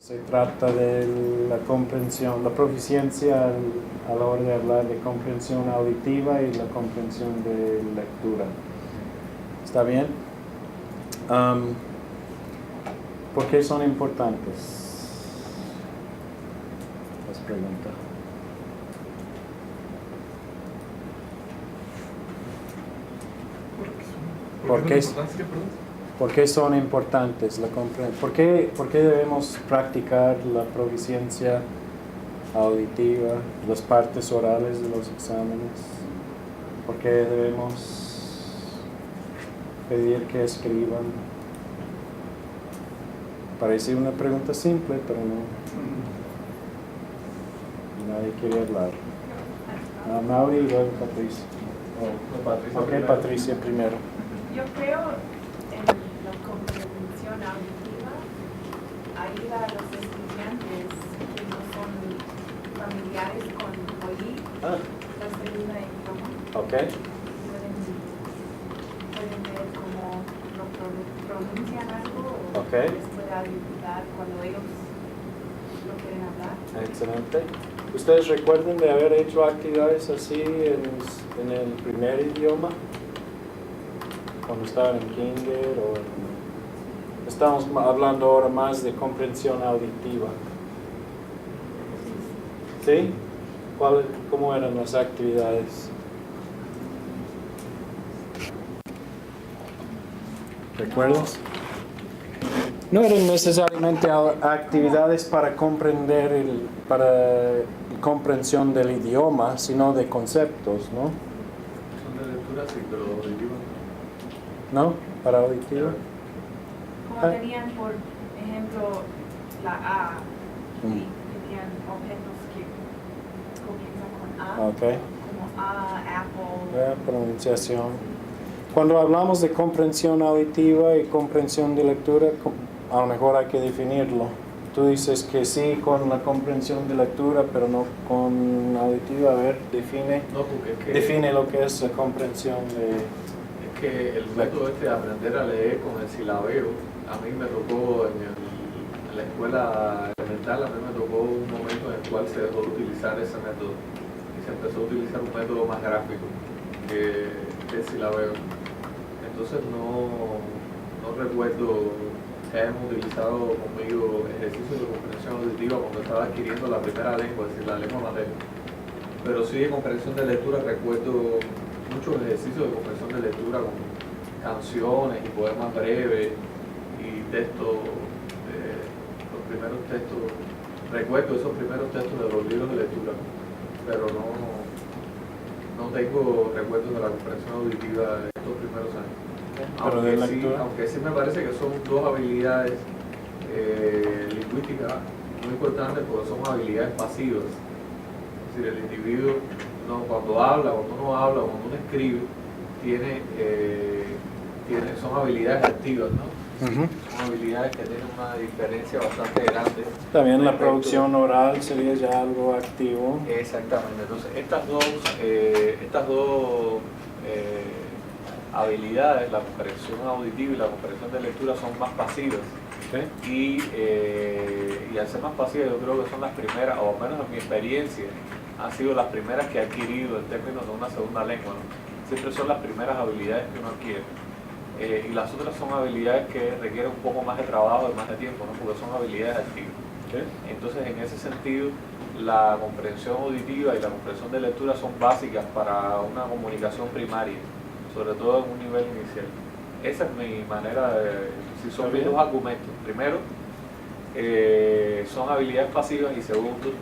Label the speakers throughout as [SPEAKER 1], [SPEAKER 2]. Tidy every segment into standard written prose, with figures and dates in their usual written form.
[SPEAKER 1] Se trata de la comprensión, la proficiencia a la hora de hablar de comprensión auditiva y la comprensión de lectura. ¿Está bien? ¿Por qué son importantes? Las preguntas. ¿Por qué son importantes? ¿Por qué debemos practicar la proficiencia auditiva, las partes orales de los exámenes? ¿Por qué debemos pedir que escriban? Parece una pregunta simple, pero no. Nadie quiere hablar. Mauri y luego Patricia. Ok, Patricia primero.
[SPEAKER 2] Yo creo en la comprensión auditiva ayuda a los estudiantes que no son familiares con oír la segunda idioma.
[SPEAKER 1] Ok.
[SPEAKER 2] Pueden ver cómo pronuncian algo o
[SPEAKER 1] Ok.
[SPEAKER 2] les puede ayudar cuando ellos lo quieren hablar.
[SPEAKER 1] Excelente. ¿Ustedes recuerdan de haber hecho actividades así en el primer idioma? Cuando estaban en kinder o estamos hablando ahora más de comprensión auditiva. ¿Sí? ¿Cómo eran las actividades? ¿Recuerdas? No eran necesariamente actividades para comprender para comprensión del idioma, sino de conceptos, ¿no?
[SPEAKER 3] Son de lectura, sí, pero auditiva.
[SPEAKER 1] ¿No? ¿Para auditiva?
[SPEAKER 2] Como tenían, por ejemplo, la A, y tenían objetos que comienzan con A,
[SPEAKER 1] Ok.
[SPEAKER 2] como A, apple.
[SPEAKER 1] La pronunciación. Cuando hablamos de comprensión auditiva y comprensión de lectura, a lo mejor hay que definirlo. Tú dices que sí con la comprensión de lectura, pero no con auditiva. A ver, define lo que es la comprensión de...
[SPEAKER 3] Es que el método de aprender a leer con el silabeo, a mí me tocó en la escuela elemental, a mí me tocó un momento en el cual se dejó de utilizar ese método y se empezó a utilizar un método más gráfico que el silabeo. Entonces no recuerdo que hayamos utilizado conmigo ejercicios de comprensión auditiva cuando estaba adquiriendo la primera lengua, es decir, la lengua materna. Pero sí de comprensión de lectura recuerdo muchos ejercicios de comprensión de lectura con canciones y poemas breves y textos, los primeros textos, recuerdo esos primeros textos de los libros de lectura, pero no tengo recuerdos de la comprensión auditiva de estos primeros años. Aunque sí me parece que son dos habilidades lingüísticas muy importantes porque son habilidades pasivas. Es decir, el individuo cuando habla, cuando uno habla, cuando uno escribe, son habilidades activas, ¿no? Son habilidades que tienen una diferencia bastante grande.
[SPEAKER 1] También la producción oral sería ya algo activo.
[SPEAKER 3] Exactamente. Entonces, estas dos habilidades, la comprensión auditiva y la comprensión de lectura, son más pasivas.
[SPEAKER 1] Okay.
[SPEAKER 3] Y al ser más pasivas, yo creo que son las primeras, o al menos en mi experiencia, han sido las primeras que he adquirido en términos de una segunda lengua, ¿no? Siempre son las primeras habilidades que uno adquiere. Y las otras son habilidades que requieren un poco más de trabajo y más de tiempo, ¿no? Porque son habilidades activas.
[SPEAKER 1] Okay.
[SPEAKER 3] Entonces, en ese sentido, la comprensión auditiva y la comprensión de lectura son básicas para una comunicación primaria, sobre todo en un nivel inicial. Esa es mi manera si son mis dos argumentos. Primero, son habilidades pasivas y segundo,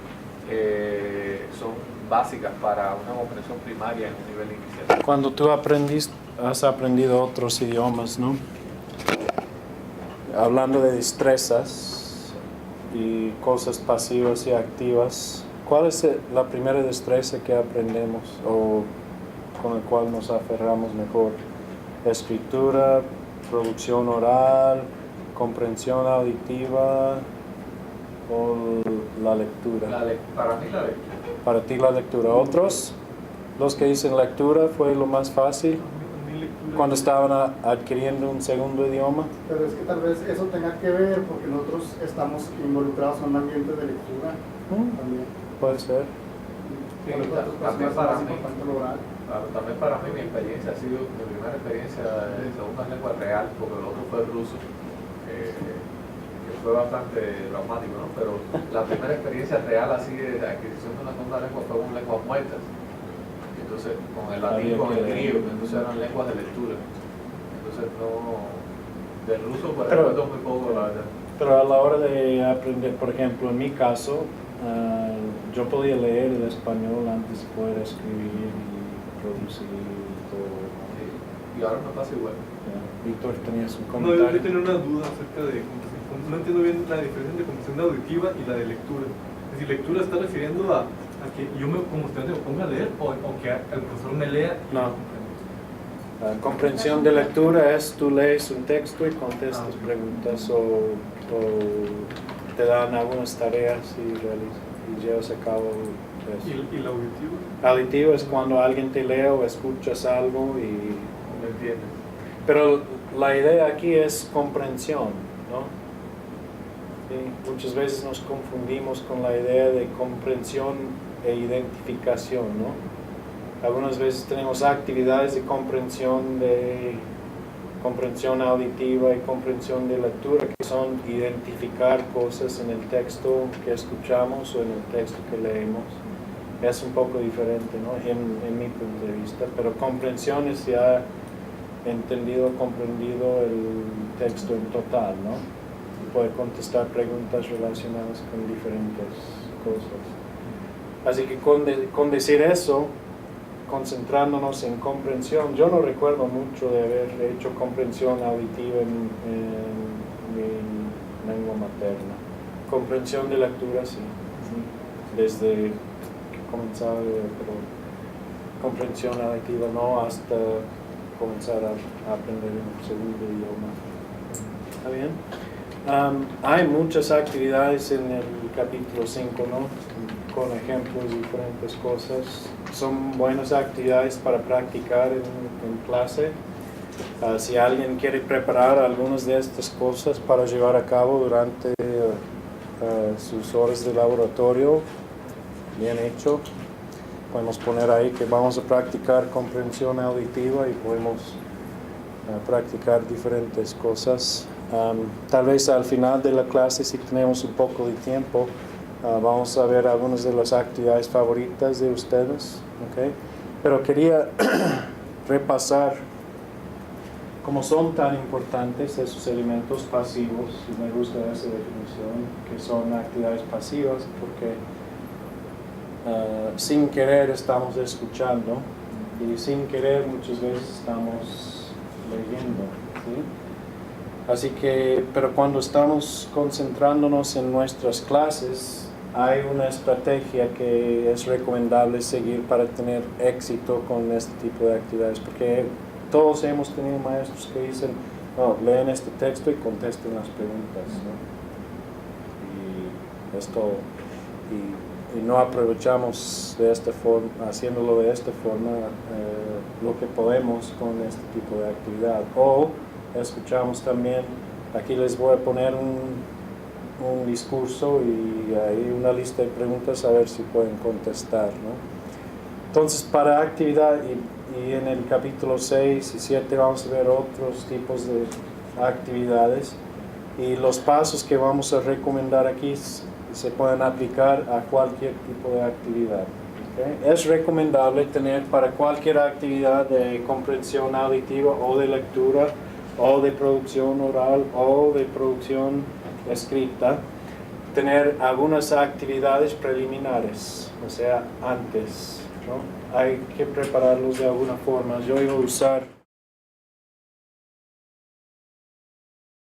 [SPEAKER 3] son básicas para una comprensión primaria en un nivel inicial.
[SPEAKER 1] Cuando tú has aprendido otros idiomas, ¿no? Hablando de destrezas y cosas pasivas y activas, ¿cuál es la primera destreza que aprendemos o con la cual nos aferramos mejor? Escritura, producción oral, comprensión auditiva o la lectura.
[SPEAKER 3] Para mí la lectura.
[SPEAKER 1] Para ti la lectura. ¿Otros? Los que dicen lectura fue lo más fácil.
[SPEAKER 3] Mi lectura
[SPEAKER 1] cuando estaban adquiriendo un segundo idioma.
[SPEAKER 4] Pero es que tal vez eso tenga que ver porque nosotros estamos involucrados en un ambiente de lectura también.
[SPEAKER 1] Puede ser.
[SPEAKER 3] Sí,
[SPEAKER 4] Por ejemplo,
[SPEAKER 3] también para mí,
[SPEAKER 4] importante lo oral.
[SPEAKER 3] claro, también para mí mi experiencia ha sido mi primera experiencia de segunda lengua real, porque el otro fue el ruso, que fue bastante traumático, ¿no? Pero la primera experiencia real así de adquisición de una segunda lengua fue con lenguas muertas. Entonces, con el latín, con el griego, que entonces eran lenguas de lectura. Entonces, no. Del ruso, pues recuerdo muy poco, la verdad.
[SPEAKER 1] Pero a la hora de aprender, por ejemplo, en mi caso, yo podía leer el español antes de poder escribir y producir y todo.
[SPEAKER 3] Sí. Y ahora no pasa igual.
[SPEAKER 1] Ya. Víctor, tenías un
[SPEAKER 5] No,
[SPEAKER 1] comentario.
[SPEAKER 5] yo tenía una duda acerca de. No entiendo bien la diferencia entre comprensión auditiva y la de lectura. Es decir, lectura está refiriendo a que yo como estudiante me ponga a leer o que el profesor me lea. Y
[SPEAKER 1] No.
[SPEAKER 5] comprenda.
[SPEAKER 1] La comprensión de lectura es tú lees un texto y contestas preguntas o te dan algunas tareas y llevas a cabo eso.
[SPEAKER 5] ¿Y la auditiva?
[SPEAKER 1] Auditivo es cuando alguien te lee o escuchas algo y
[SPEAKER 3] ¿Me entiendes?
[SPEAKER 1] pero la idea aquí es comprensión, ¿no? Sí, muchas veces nos confundimos con la idea de comprensión e identificación, ¿no? Algunas veces tenemos actividades de comprensión auditiva y comprensión de lectura, que son identificar cosas en el texto que escuchamos o en el texto que leemos. Es un poco diferente, ¿no? En mi punto de vista, pero comprensión es ya comprendido el texto en total, ¿no? Y poder contestar preguntas relacionadas con diferentes cosas. Así que con decir eso, concentrándonos en comprensión, yo no recuerdo mucho de haber hecho comprensión auditiva en mi lengua materna. Comprensión de lectura, sí, desde que comenzaba, pero comprensión auditiva no, hasta comenzar a aprender un segundo idioma. ¿Está bien? Hay muchas actividades en el capítulo 5, ¿no? Con ejemplos y diferentes cosas. Son buenas actividades para practicar en clase. Si alguien quiere preparar algunas de estas cosas para llevar a cabo durante sus horas de laboratorio, bien hecho. Podemos poner ahí que vamos a practicar comprensión auditiva y podemos practicar diferentes cosas. Tal vez al final de la clase, si tenemos un poco de tiempo, vamos a ver algunas de las actividades favoritas de ustedes, ¿okay? Pero quería repasar cómo son tan importantes esos elementos pasivos, y me gusta esa definición, que son actividades pasivas, porque sin querer estamos escuchando y sin querer muchas veces estamos leyendo, ¿sí? Así que, pero cuando estamos concentrándonos en nuestras clases, hay una estrategia que es recomendable seguir para tener éxito con este tipo de actividades, porque todos hemos tenido maestros que dicen, no, leen este texto y contesten las preguntas, ¿no? Y es todo. Y no aprovechamos de esta forma, haciéndolo de esta forma, lo que podemos con este tipo de actividad. O escuchamos también, aquí les voy a poner un discurso y hay una lista de preguntas a ver si pueden contestar, ¿no? Entonces, para actividad, y en el capítulo 6 y 7 vamos a ver otros tipos de actividades, y los pasos que vamos a recomendar aquí se pueden aplicar a cualquier tipo de actividad. ¿Okay? Es recomendable tener para cualquier actividad de comprensión auditiva o de lectura o de producción oral o de producción escrita, tener algunas actividades preliminares, o sea, antes, ¿no? Hay que prepararlos de alguna forma. Yo iba a usar